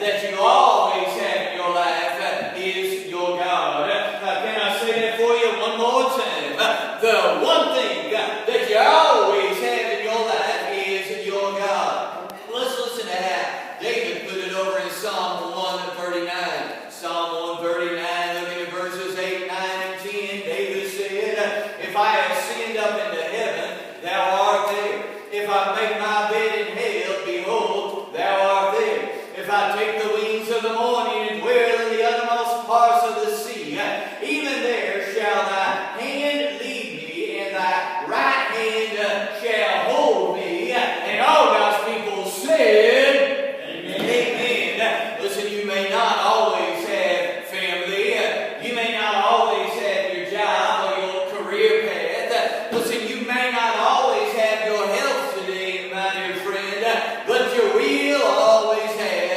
that you always have in your life is your God. Can I say that for you one more time? The one thing that you always have in your life is your God. Let's listen to how David put it over in Psalm 139. Psalm 139, looking at verses 8, 9, and 10. David said, if I have sinned up into heaven, thou art there. If I make my bed in hell, behold, thou art there. If I take the wings of the morning and dwell in the uttermost parts of the sea, even there shall thy hand lead me, and thy right hand shall hold me. And all God's people said, Amen. Amen. Listen, you may not always have family. You may not always have your job or your career path. Listen, you may not always have your health today, my dear friend, but you will always have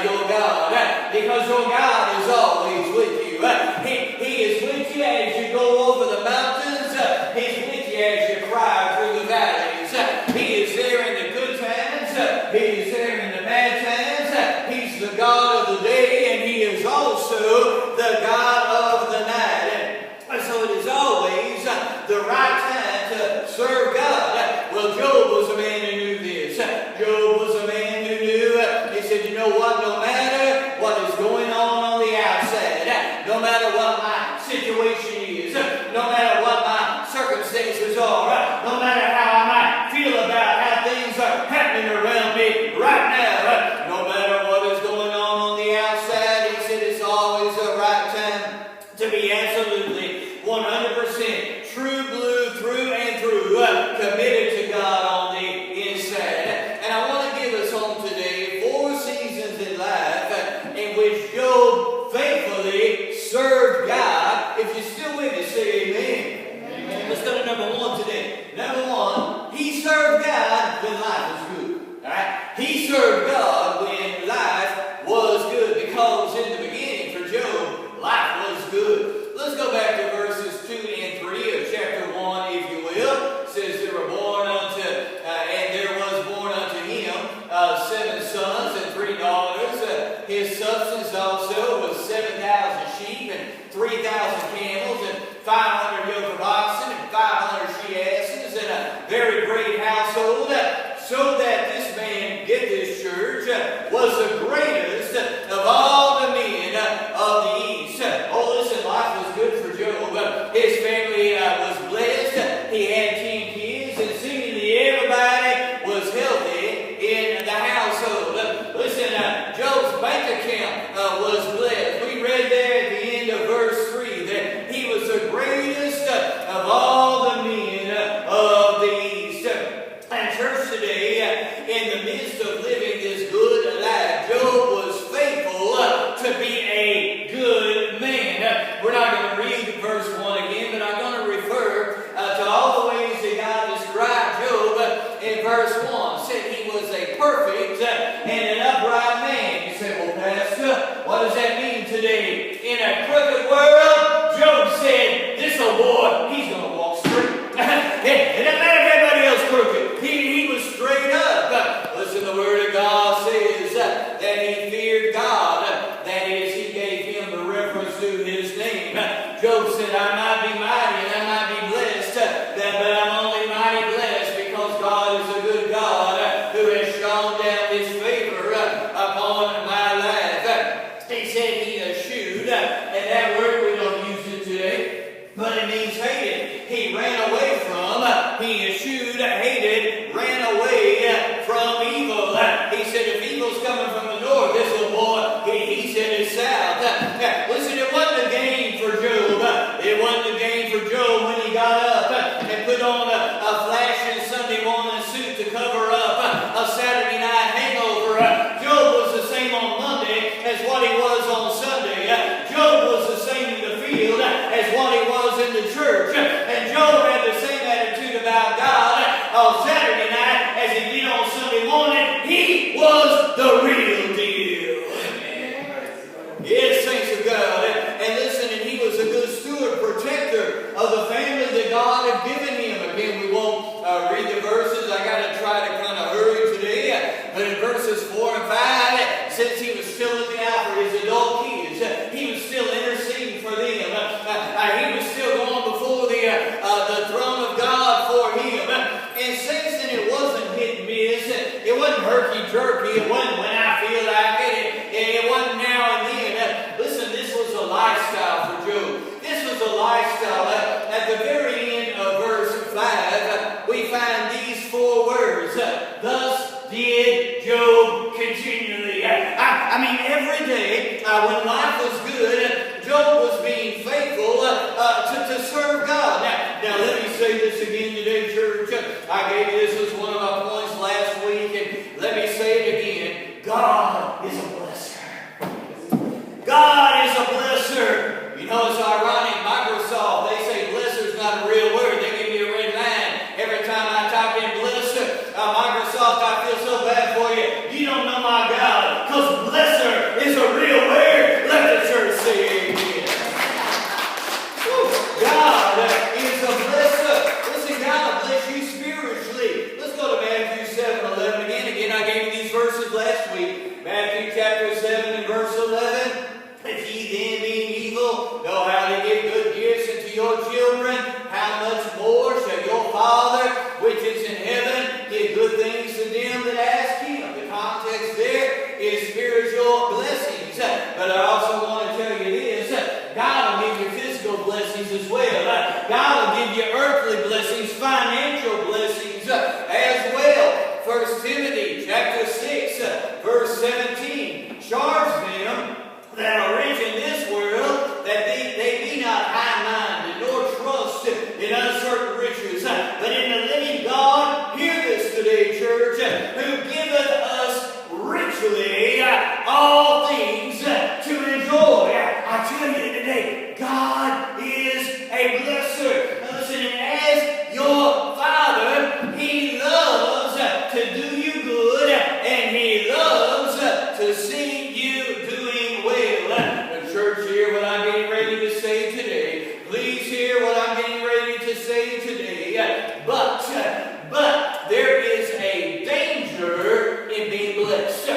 your God, because your God is always with you. He is with you as you go over the mountains. He's with you as you cry through the valleys. He is there in the good times. He is there in the bad times. He's the God of the day, and He is also the God of the night. So it is always the right time to serve God. Well, Job was a man who knew this. Job was a man who knew. He said, you know what? No matter what is going on the outside, no matter what my situation is, no matter what my circumstances are, no matter how I might feel about how things are happening around me right now, no matter what is going on the outside, he said it's always the right time to be absolutely 100% true blue through and through, committed to God on the inside. And I want to give us home today 4 seasons in life in which Job faithfully served God. If you're still with me, say amen. Amen. Let's go to number 1 today. Number 1, he served God when life was good. All right? He served God when life was good, because in the beginning for Job, life was good. Let's go back to verses 2 and 3 of chapter 1, if you will. It says there were born unto, and there was born unto him 7 sons and 3 daughters. His substance also was 7,000 sheep and 3,000 camels and 500 yoke of oxen and 500 she-asses, and a very great household. So that this man, get this church, was the greatest of all the men of the east. Oh, listen, life was good for Job. His family was blessed. He had 10 kids, and seemingly everybody was healthy in the household. Listen, Job's bank account was blessed. We read there at the end of verse 3 that he was the greatest of all the men of the east. And church today, in the midst of living this good life, Job was faithful to be a good man. We're not going to read verse 1 again, but I'm going to refer to all the ways that God described Job in verse 1. Said he was a perfect and an upright man. You say, well, Pastor, what does that mean today? In a crooked world, Job said, this old boy, he's going to walk straight. It doesn't matter if everybody else crooked. He was straight up. Listen, the Word of God says that he feared God. That is, he gave him the reference to his name. Job said, I might be mighty and I might be blessed, but I'm only mighty blessed because God is a good God who has shown down His favor upon my life. He said he eschewed, and that word we don't use it today, but it means hated. He ran away from. He eschewed, hated, ran away from evil. He said, if evil's coming from the north, lifestyle. At the very end of verse 5, we find these 4 words. Thus did Job continually. I mean, every day when life was good, Job was being faithful to serve God. Now, let me say this again today, church. I gave you this as one of my points last week, and let me say it again. God is a blesser. God is a blesser. You know, it's ironic. Microsoft, they say blesser's not a real word. They give me a red line every time I type in blesser. Microsoft, I feel so bad for you. You don't know my God, because blesser is a real word. Let the church say amen. God is a blesser. Listen, God will bless you spiritually. Let's go to Matthew 7:11 again. Again, I gave you these verses last week. Matthew chapter 7 and verse 11. If ye then, being evil, know how to give good gifts unto your children, how much more shall your Father, which is in heaven, give good things to them that ask him? The context there is spiritual blessings. But I also want to tell you this, God will give you physical blessings as well. God will give you earthly blessings, financial blessings as well. 1 Timothy chapter 6, verse 17. Charge them that are rich in this world, that they be not high-minded, nor trust in uncertain riches, but in the living God. Hear this today, church, who giveth us richly all things to enjoy. I tell you today, God is a blesser. Now listen, as your Father, He loves to do you good, and He loves to see you doing well. The church, hear what I'm getting ready to say today. Please hear what I'm getting ready to say today. But there is a danger in being blessed.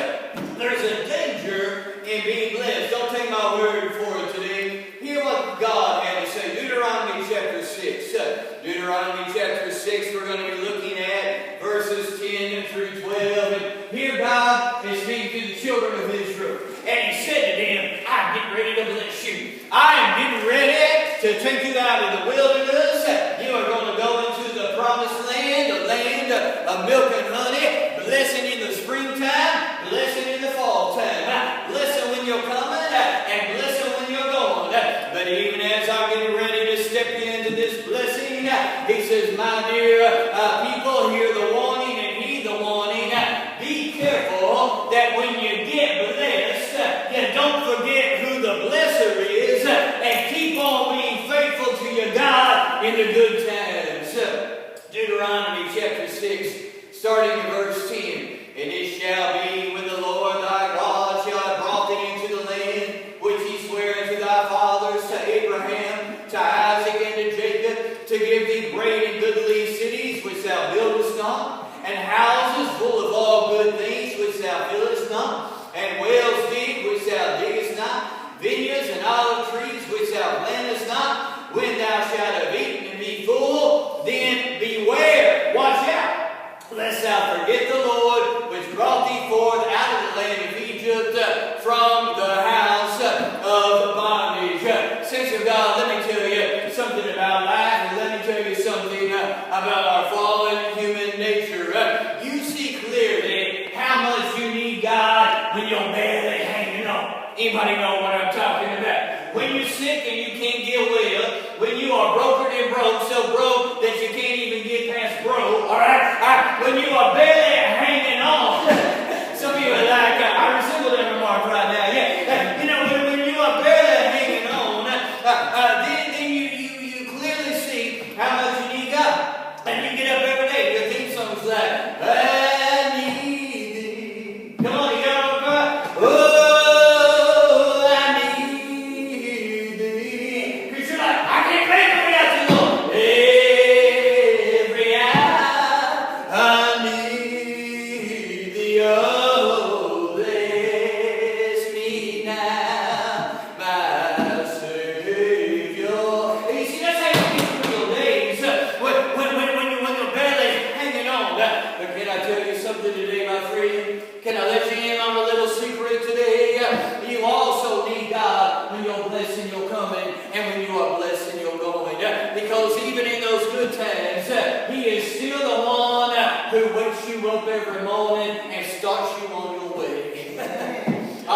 There's a danger in being blessed. Don't take my word for it today. Hear what God had to say. Deuteronomy chapter 6. Deuteronomy chapter 6, we're going to be looking at verses 10 through 12. And here God is speaking to the children of Israel. And He said to them, I'm getting ready to bless you. I am getting ready to take you out of the wilderness. You are going to go into the promised land, the land of milk and honey. Blessing in the springtime, blessing in the fall time. Blessing when you're coming, and blessing when you're going. But even as I'm getting ready to step into this blessing, He says, my dear people, hear the warning and heed the warning. Be careful that when you get blessed, you don't forget who the blesser is, and keep on being faithful to your God in the good times. Deuteronomy chapter 6, starting in verse 10. And it shall be when the Lord thy God shall have brought thee into the land which He sware unto thy fathers, to Abraham, to Isaac, and to Jacob, to give thee great and goodly cities which thou buildest not, and houses full of all good things which thou fillest not, and wells deep which thou diggest not, vineyards and olive trees which thou plantest not. When thou shalt have eaten and be full, then beware, watch out, lest thou forget the Lord which brought thee forth out of the land of Egypt from the house of bondage. Saints of God, let me tell you something about life, and let me tell you something about our fallen human nature. You see clearly how much you need God when you're barely hanging on. Anybody know what I'm talking about? When you're sick and you can't get well, when you are broken and broke, so broke that you can't even get past broke, all right? When you are barely hanging on. Some of you are like, I resemble that remark right now. Yeah, you know, when you are barely hanging on, then you clearly see how much you need God. And you get up every day, your theme song's like, I need thee. Come on, you got to cry. Oh, I need thee. Because you're like, I can't make it without you, Lord. Every hour I need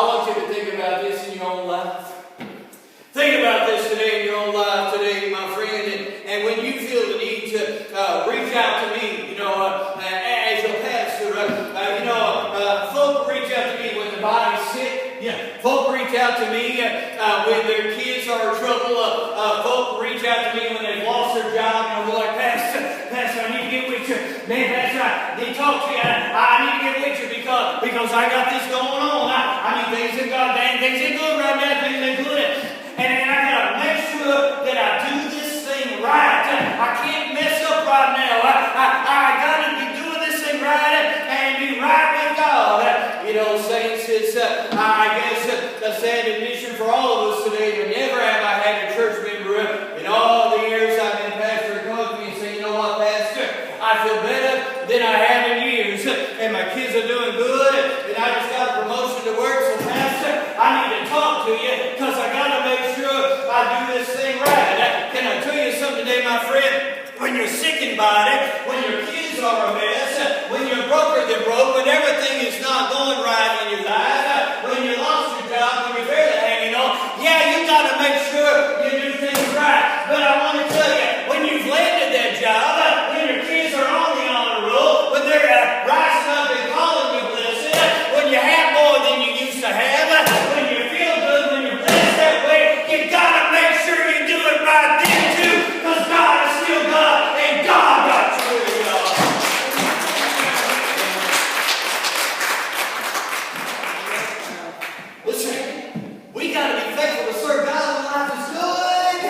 want you to think about this in your own life. Think about this today in your own life today, my friend. And when you feel the need to reach out to me, as your pastor, folk reach out to me when the body's sick. Yeah. Folk reach out to me when their kids are in trouble. Folk reach out to me when they've lost their job. They're like, Pastor, I need to get with you. Man, Pastor, I need to talk to you. I need to get with you because I got this going on. I mean, things ain't good right now. Things ain't good. And I gotta make sure that I do this thing right. I can't mess up right now. I gotta be doing this thing right and be right with God. Saints, it's I guess a sad admission for all of us today, but never have I had a church member in all the years I've been pastor come up to me and say, you know what, Pastor, I feel better than I have in years, and my kids are doing good, and I just got a promotion to work, so Pastor, I need to talk to you because I got to make sure I do this thing right. Can I tell you something today, my friend? When you're sick in body, when your kids are a mess, when you're broker than broke, when everything is not going right in your life, when you lost your job, when you're barely hanging on, yeah, you got to make sure you do things right. But I want to tell you, when you've landed that job, when your kids are on the honor roll, when they're rising up and calling you blessed, when you have more than you used to have, when you feel good, when you're blessed that way, you got to make sure you do it right then too, because God is still God, and God got you where you are. Listen, we got to be faithful to serve God when life is good.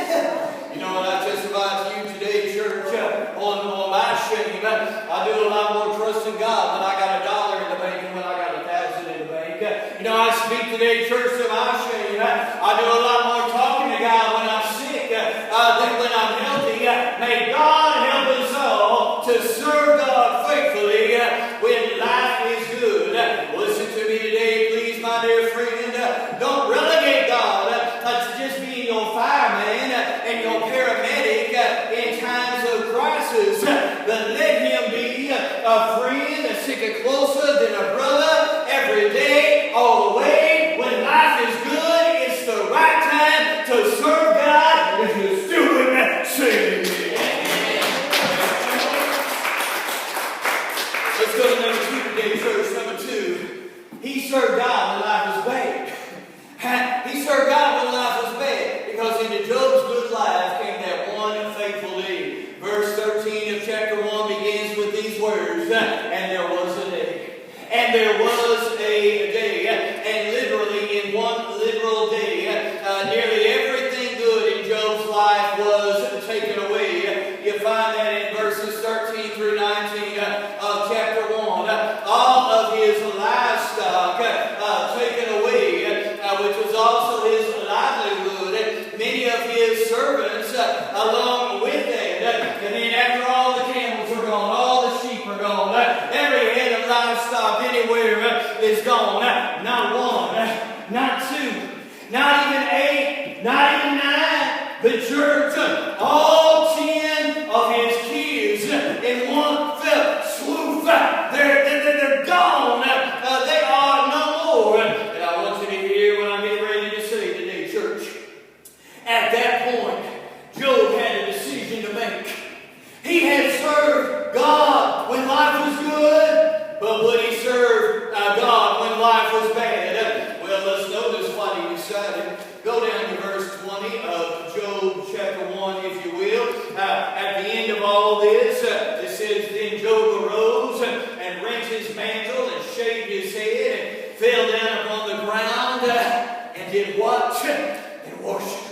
And I testify to you today, church, on my shame, I do a lot more trust in God when I got $1 in the bank than when I got 1,000 in the bank. I speak today, church, to my shame. I do a lot more talking to God when I'm sick than when I'm healthy. May God help us all to serve God faithfully when life is good. Listen to me today, please, my dear friend. Don't relegate God to just being your fireman and your paramedic in times of crisis, but let Him be a friend, a sticker closer than a brother every day, all the way. When life is good, it's the right time to serve God. If you're still doing that, say amen. Let's go to number 2 today, church. Number 2, he served God when life was bad. He served God when life was bad, because into Job's good life came that one faithful day. Verse 13 of chapter 1 begins with these words, and there was a day. And there was a day. And literally, in one literal day, nearly everything good in Job's life was taken away. You find that in verses 13 through 19 of chapter 1. All of his livestock taken away, which was also his livelihood. Many of his servants along with that. And then after all the camels are gone, all the sheep are gone, every head of livestock anywhere is gone. Not one, not 2, not even 8, not even 9. The church, all 10 of his kids in one fell swoop. They're gone. They are no more. And I want you to hear what I'm getting ready to say today, church. At that point, Job had a decision to make. He had served God when life was good, but would he serve God when life was bad? Well, let's notice what he decided. Go down to verse 20 of Job chapter 1, if you will. At the end of all this, it says, then Job arose and rent his mantle and shaved his head and fell down upon the ground and did what? And worshipped.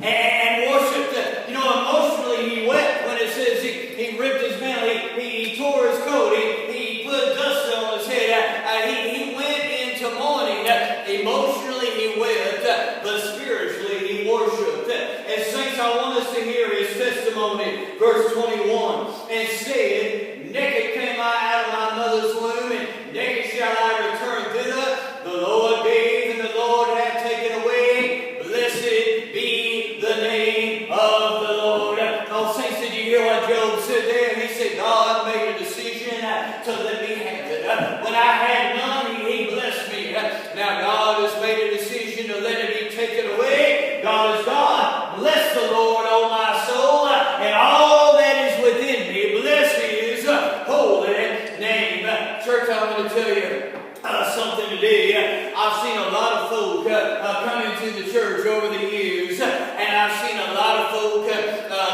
And worshipped. Emotionally he wept when it says he ripped his mantle, he tore his coat, he put dust on his head, he went into mourning. Emotionally he wept, but spiritually he worshipped. And saints, I want us to hear his testimony. Verse 21, and said, naked came I out of my mother's womb, and naked shall I return thither. The Lord gave, and the Lord hath taken away. Blessed be the name of the Lord. Oh, saints, did you hear what Job said there? He said, God made a decision to let me have it. When I had none, he blessed me. Now, I've seen a lot of folk come into the church over the years, and I've seen a lot of folk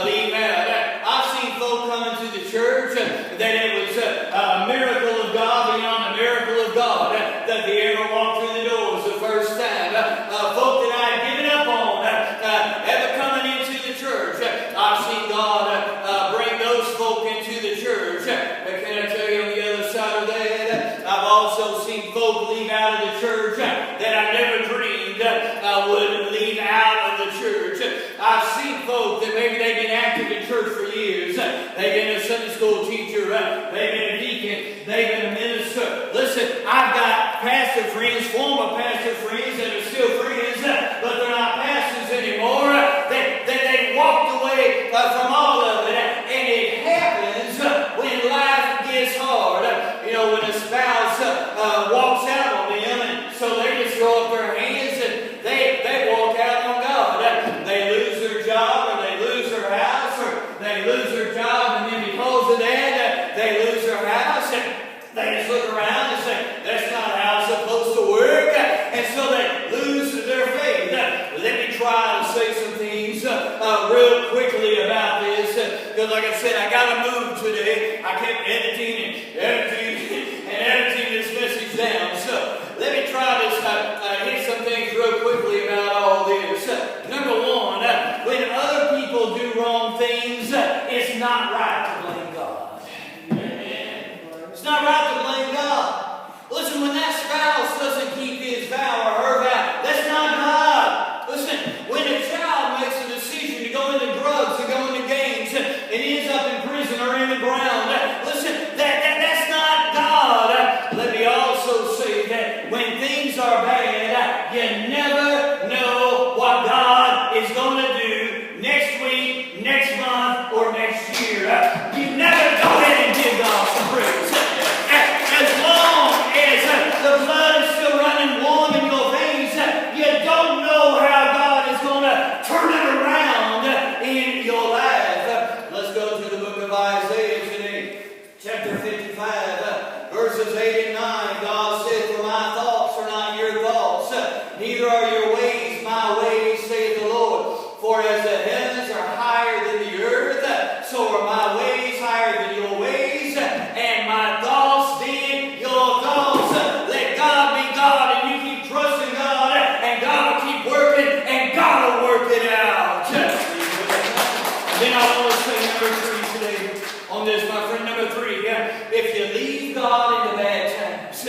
leave out. I've seen folk come into the church that it was a miracle of God beyond a miracle of God that they ever walked through the doors the first time. Folk that I had given up on ever coming into the church. I've seen God bring those folk into the church. But can I tell you on the other side of that, I've also seen folk leave out of the church that I never dreamed would leave out of the church. I've seen folk that maybe they've been active in church for years. They've been a Sunday school teacher. They've been a deacon. They've been a minister. Listen, I've got pastor friends, former pastor friends that are still friends, but they're not pastors anymore. They walked away from all of it. And it happens when life gets hard. You know, when a spouse walks out on them, and so they just throw up their hands and they walk out on God. They lose their job, or they lose their house, or they lose their job, and then because of that, they lose their house, and they just look around and say, that's not how it's supposed to work. And so they lose their faith. Let me try to say some things real quickly about this. Because like I said, I got to move today. I kept editing this message down. So let me try to hit some things real quickly about all this. Number one, when other people do wrong things, it's not right to blame God. It's not right to blame God. Listen, when that spouse doesn't keep his vow or her vow, that's not God. Listen, when a child makes a decision to go into drugs, to go into gangs, and ends up in prison or in the ground, listen, that's not God. Let me also say that when things are bad, you never know what God is going to do next week, next month, or next year. You never go ahead and give God some praise. As long as the blood is still running warm in your veins, you don't know how God is going to turn it around in your life. Let's go to the book of Isaiah today, chapter 55, verses 8 and 9. God said, for my thoughts are not your thoughts, neither are your ways my ways, saith the Lord. For as the heavens are higher than the earth, so are my ways higher than your ways, and my thoughts than your thoughts. Let God be God, and you keep trusting God, and God will keep working, and God will work it out. Then I want to say number 3 today on this, my friend. Number 3, if you leave God in the bad times,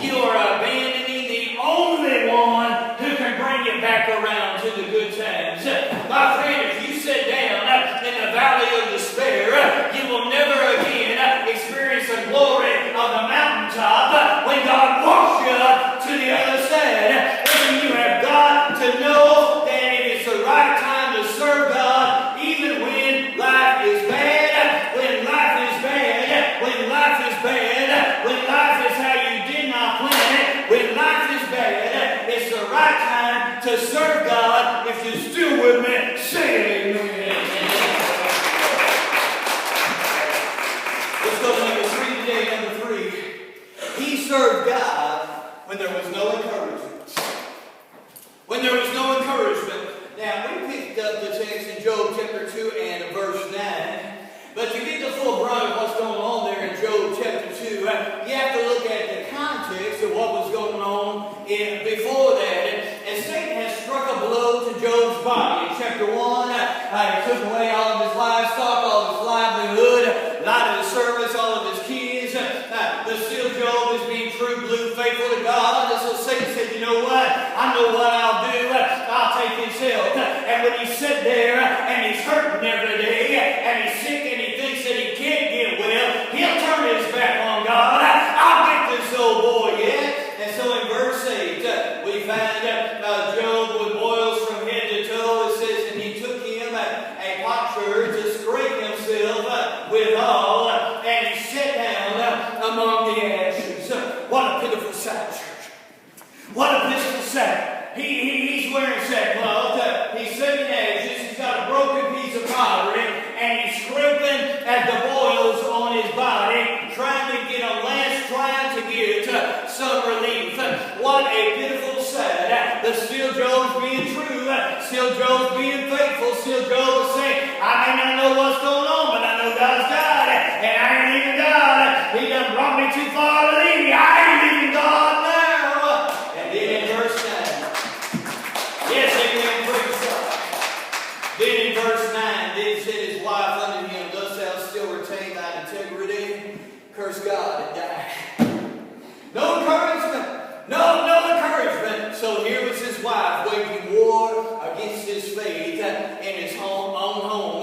you are abandoning the only one who can bring you back around to the good times. My friend, if you sit down in the valley of despair, you will never again experience the glory of the mountaintop when God walks you up to the other side. Listen, you have got to know that it is the right time to serve God, even when life is bad. When life is bad, when life is bad, when life is how you did not plan it, when life is bad, it's the right time to serve God. If you're still with me, say amen. Let's go to number 3 today. Number 3. He served God when there was no encouragement. When there was no encouragement. Now, we picked up the text in Job chapter 2 and verse 9. But to get the full brunt of what's going on there in Job chapter 2, you have to look at the context of what was going on before that. And Satan has struck a blow to Job's body. In chapter 1, he took away all of his livestock, all of his livelihood, a lot of his servants, all of his kids. But still Job is being true, blue, faithful to God. And so Satan said, you know what? I know what I'll do. I'll take his health. And when he's sitting there and he's hurting every day and he's sick and he thinks that he can't get well, he'll turn his back on God. I'll get this old boy yet. And so in verse 8, we find Job with boils from head to toe. It says, and he took him a potsherd to scrape himself withal, and he sat down among the ashes. What a pitiful sight, church. What a pitiful sight. He's wearing sackcloth. He's sitting in ashes. He's got a broken piece of pottery, and he's scraping at the boils on his body, trying to get a last try to get some relief. What a pitiful But still Job's being true. Still Job's being faithful. Still Job is saying, I may not know what's going on, but I know God's God. And I ain't leaving God. He done brought me too far to leave me. I ain't leaving God now. And then in verse 9. Yes, amen, praise God. Then in verse 9, then said his wife unto him, Dost thou still retain thine integrity? Curse God and die. No encouragement. No encouragement. So here was his wife waging war against his faith in his own home.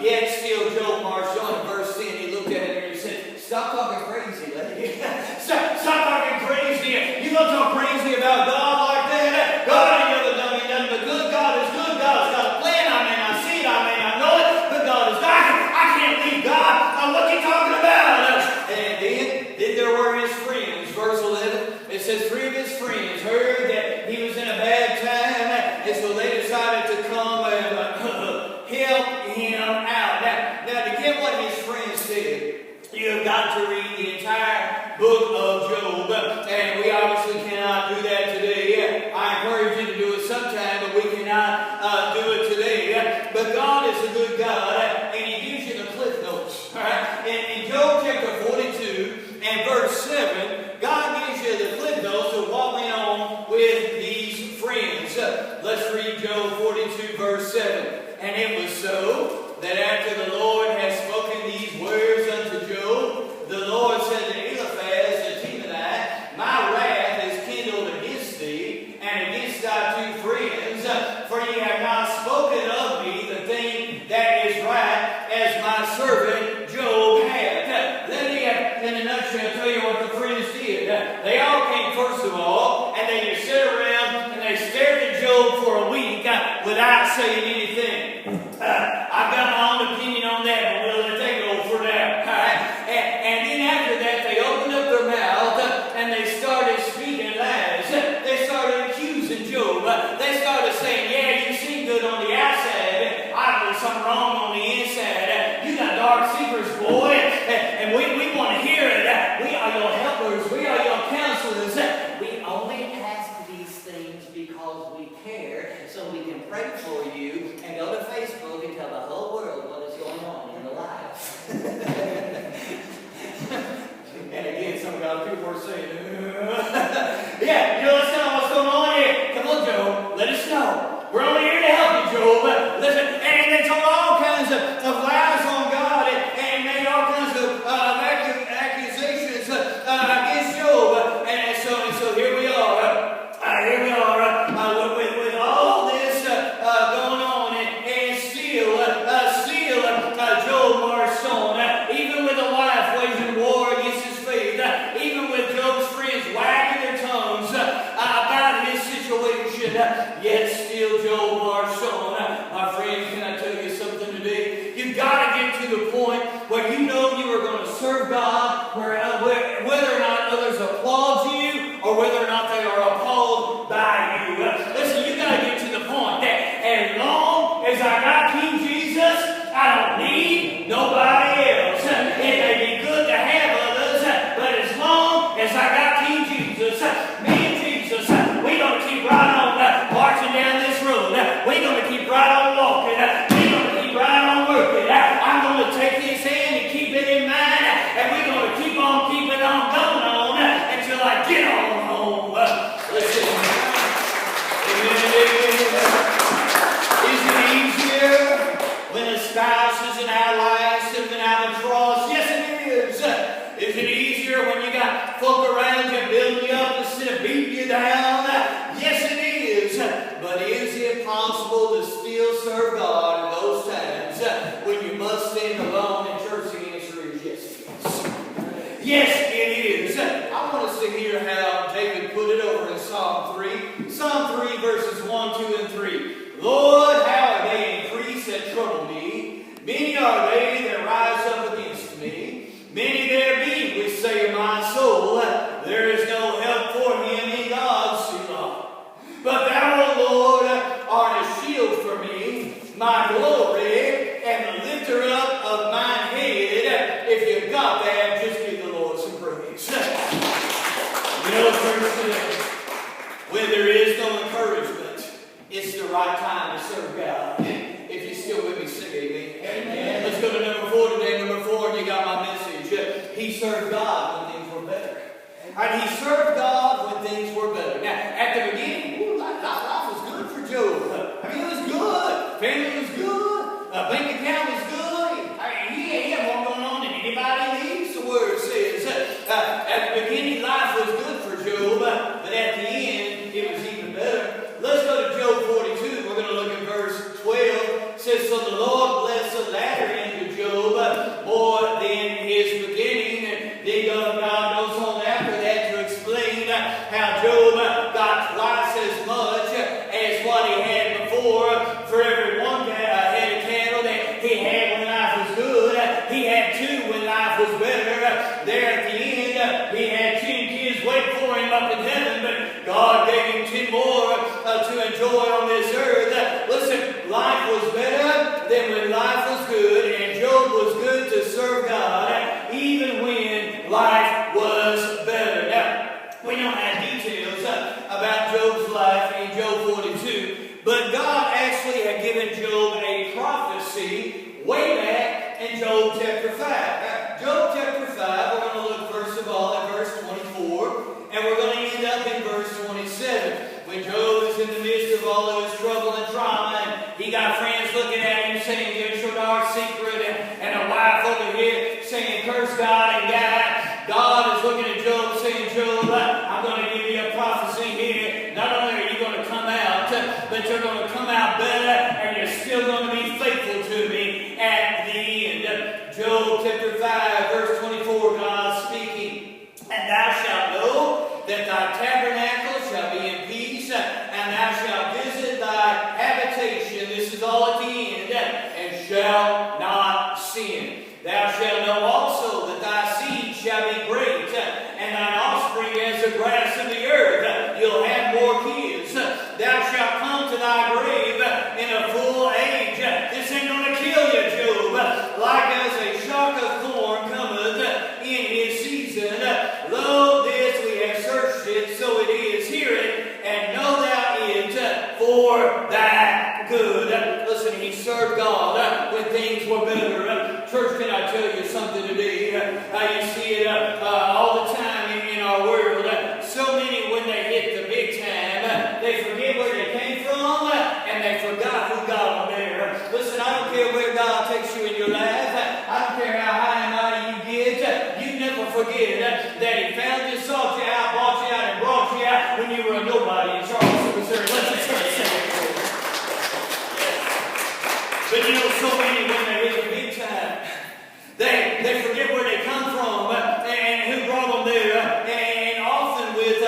Yet still Job marched on in verse 10. He looked at her and he said, Stop talking crazy, lady. Stop talking crazy. You don't talk crazy about God like that. God ain't never done me nothing but good. God is good. God's got a plan. I may not see it. I may not know it. But God is God. I can't leave God. What are you talking about? And then there were his friends. Verse 11. It says 3 of his friends heard that he was in a bad time. And so they decided to come and help him out. Now to get what his friends said, you have got to read the entire book of Job. And we obviously cannot do that today. I encourage you to do it sometime, but we cannot do it today. But God is a good God, and He gives you the cliff notes. All right? In Job chapter 42 and verse 7, God gives you the cliff notes of what went on with these friends. Let's read Job 42 verse 7. And it was so that after the Lord had spoken these words unto Job, the Lord said to Eliphaz the Temanite, My wrath is kindled against thee, and against thy 2 friends, for ye have not spoken of me the thing that is right, as my servant Job hath. Let me, in a nutshell, tell you what the friends did. They all came first of all, and they just sat around and they stared at Job for a week without saying anything. I've got my own opinion on that, but we'll let that go for now. Right? And then after that, they opened up their mouth and they started speaking lies. They started accusing Job. They started saying, yeah, you seem good on the outside. I do something wrong on the inside. You got dark secrets, boy. And we want to hear it. We are your helpers. We are your counselors. We only ask these things because we care, so we can pray for you and go to Facebook and tell the whole world what is going on in the lives. And again, some of God's people are saying, yeah, let's know what's going on here. Come on, Job, let us know. We're only here to help you, Job. Listen, and they told all kinds of lies on God and made all kinds of accusations against Job. And so here we are. With all this going on, and still Job marched on. Even with a wife waging war against his faith, even with Job's friends wagging their tongues about his situation, yet still Job marched on. My friends, can I tell you something today? You've got to get to the point where you know you are going to serve God, whether or not others applaud you or whether or not they are appalled by you. Listen, you got to get to the point that as long as I got King Jesus, I don't need nobody else. It may be good to have others, but as long as I got King Jesus, me and Jesus, we're going to keep right on marching down this road. We're going to keep right on walking. We're going to keep right on working. I'm going to take his hand and keep it in mind, and we're going to keep on keeping on going on until I get on home. Listen. Is it easier when a spouse is in our lives than an albatross? Yes, it is. Is it easier when you got folk around you building you up instead of beating you down? Yes, it is. But is it possible to still serve God in those times when you must stand alone in church? The answer is yes, it is. Yes, it is. I want us to hear how David put it over in Psalm 3. Psalm 3 verses 1, 2, and 3. Lord, how are they increased that trouble me? Many are they that rise up against me. Many there be which say of my soul, there is no help for him in God, Selah. But thou, O Lord, art a shield for me, my glory, and the lifter up of mine head. If you've got that, just give the Lord some praise. You know, church today, when there is no encouragement, It's the right time to serve God. If you're still with me, say amen. Amen. Let's go to number 4 today. Number 4, and you got my message. He served God when things were better. Alright, he served God when things were better. Now, at the beginning, life was good for Job. I mean, it was good. Family was good. Bank account was good. He had more going on than anybody needs. The word says. At the beginning, life was good for Job, but at the end, it was even better. Let's go to Job 42. We're going to look at verse 12. It says, so the Lord blessed the latter end of Job more than his beginning. And then God goes on after that to explain how Job got twice as much as what he had before. For every one head of cattle that he had when life was good, he had 2 when life was better. There at the end, he had 10 kids waiting for him up in heaven, but God gave him 10 more to enjoy on this earth. Listen, life was better than when life was good, and Job was good to serve God even when life was better. Now, we don't have details about Job's life in Job 42, but God actually had given Job a prophecy way back in Job chapter 5. Job chapter 5, we're going to look first of all at verse 24, and we're going to end up in verse 27. When Job is in the midst of all of his trouble and trauma, and he got friends looking at him saying, give us your dark secret, and a wife over here saying, curse God and die. God is looking at Job saying, Job, I'm going to give you a prophecy here. Not only are you going to come out, but you're going to come out better, and you're still going to be faithful to me at the end. Job chapter 5, verse 24, God speaking, and thou shalt know that thy tabernacle shall be in peace, and thou shalt visit thy habitation. This is all at the end, and shall not sin. Thou shalt know also that thy seed shall be great, and thine offspring as the grass of the earth. You'll have more kids. Thou shalt come to thy grave in a full age. This ain't going to kill you, Job. Like as a shock of corn cometh in his season. Lo, this we have searched it, so it is. Hear it, and know thou it for thy good. Listen, he served God when things were better. Church, can I tell you something today? You see it all the time in our world. So many, when they hit the big time, they forget where they came from, and they forgot who got them there. Listen, I don't care where God takes you in your life. I don't care how high and mighty you get. You never forget that he found you, sought you out, bought you out, and brought you out when you were a nobody in Charleston, Missouri. Let's just start saying it. But you know, so many, when they hit the big time, they forget where they come from and who brought them there, and often with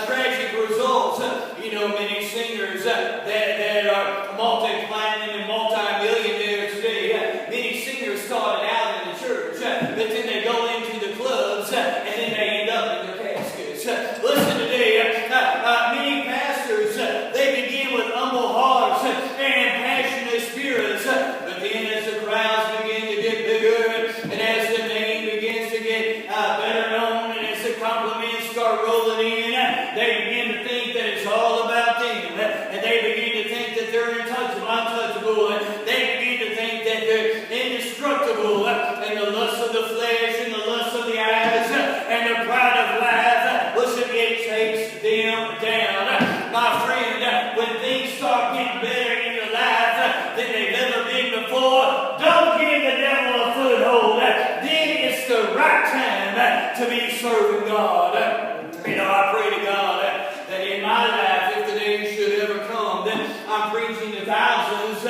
tragic results. You know, many singers that are multi-platinum and multi-millionaires today, many singers started out in the church, but then they go into the clubs, and then they end up in their caskets. Listen today, many pastors, they begin with humble hearts and passionate spirits, but then as the crowds begin to get bigger, and as the name begins to get better known, and as the compliments start rolling in, they begin to think that it's all about them, and they begin to think that they're untouchable, and they begin to think that they're indestructible, and the lust of the flesh, and the lust of the eyes, and the pride of life, listen, it takes them down. My friend, when things start getting better in your life than they've ever been before, don't give the devil a foothold. Then it's the right time to be serving God. You know, I pray to God that in my life, if the day should ever come, that I'm preaching to thousands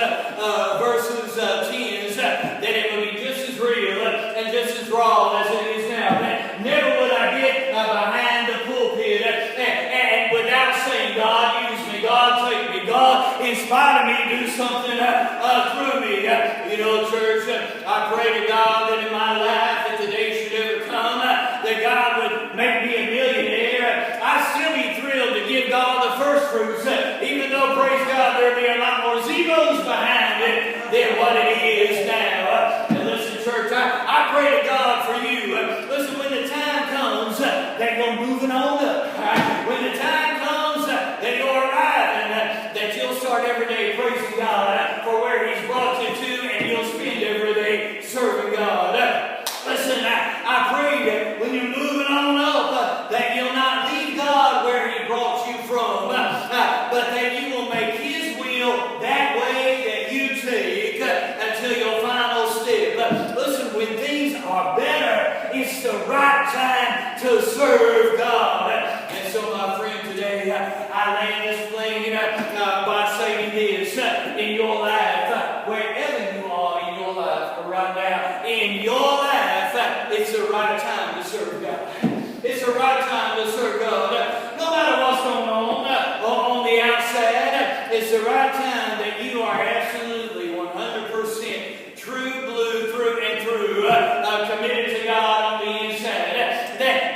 versus tens, that it will be just as real and just as raw as it is now. That never would I get behind the pulpit and without saying, God, use me, God, take me, God, inspire me, do something through me. You know, church, I pray to God that in my life, if the day should ever come, that God would make me a millionaire. I'd still be thrilled to give God the first fruits, even though, praise God, there'd be a lot more zeros behind it than what it is now. And listen, church, I pray to God for you. Listen, when the time comes that you're moving on up, when the time comes that you're arriving, that you'll start start every day praising God for where He's brought you to, and you'll spend every day serving God. Listen, I pray that when you're moving on up, that you'll not leave God where He brought you from, but that you will make His will that way that you take until your final step. Listen, when things are better, it's the right time to serve God. And so, my friend, today I land this plane by saying this: in your life, wherever you are in your life right now, in your life, it's the right time to serve God. It's the right time to serve God. No matter what's going on the outside, it's the right time that you are absolutely 100% true blue through and through, committed to God on the inside.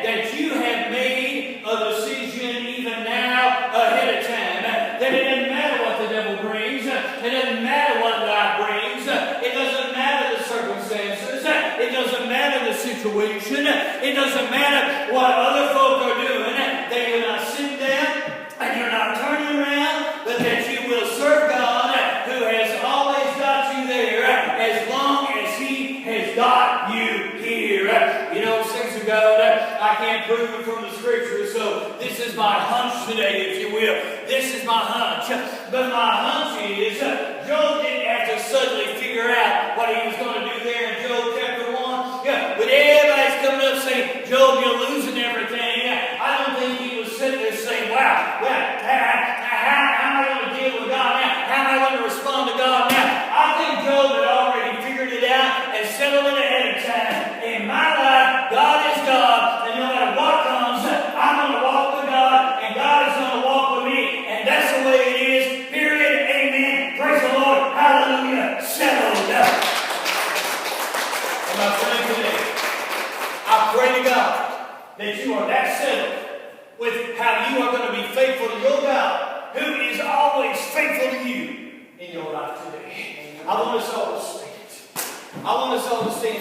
That you have made a decision even now ahead of time. That it doesn't matter what the devil brings. It doesn't matter what God brings. It doesn't matter the circumstances. It doesn't matter the situation. It doesn't matter what other folk are doing. That you're not sitting down and you're not turning around, but that you will serve God, who has always got you there as long as He has got you here. You know, saints of God, I can't prove it from the Scripture, so this is my hunch today, if you will. This is my hunch. But my hunch is Job didn't have to suddenly figure out what he was going to do there in Job chapter 1. But everybody's coming up saying, Job, you're losing everything. I don't think he was sitting there saying, wow, how am I going to deal with God now? How am I going to respond to God now? I think Job had already figured it out and settled it ahead of time. In my life, God is God, and no matter what comes, I'm going to walk with God, and God is going to walk with me, and that's the way it is. Period. Amen. Praise the Lord. Hallelujah. Settled. And my friend, today, I pray to God that you are that settled with how you are going to be faithful to your God, who is always faithful to you in your life today. I want us all to stand. I want us all to stand.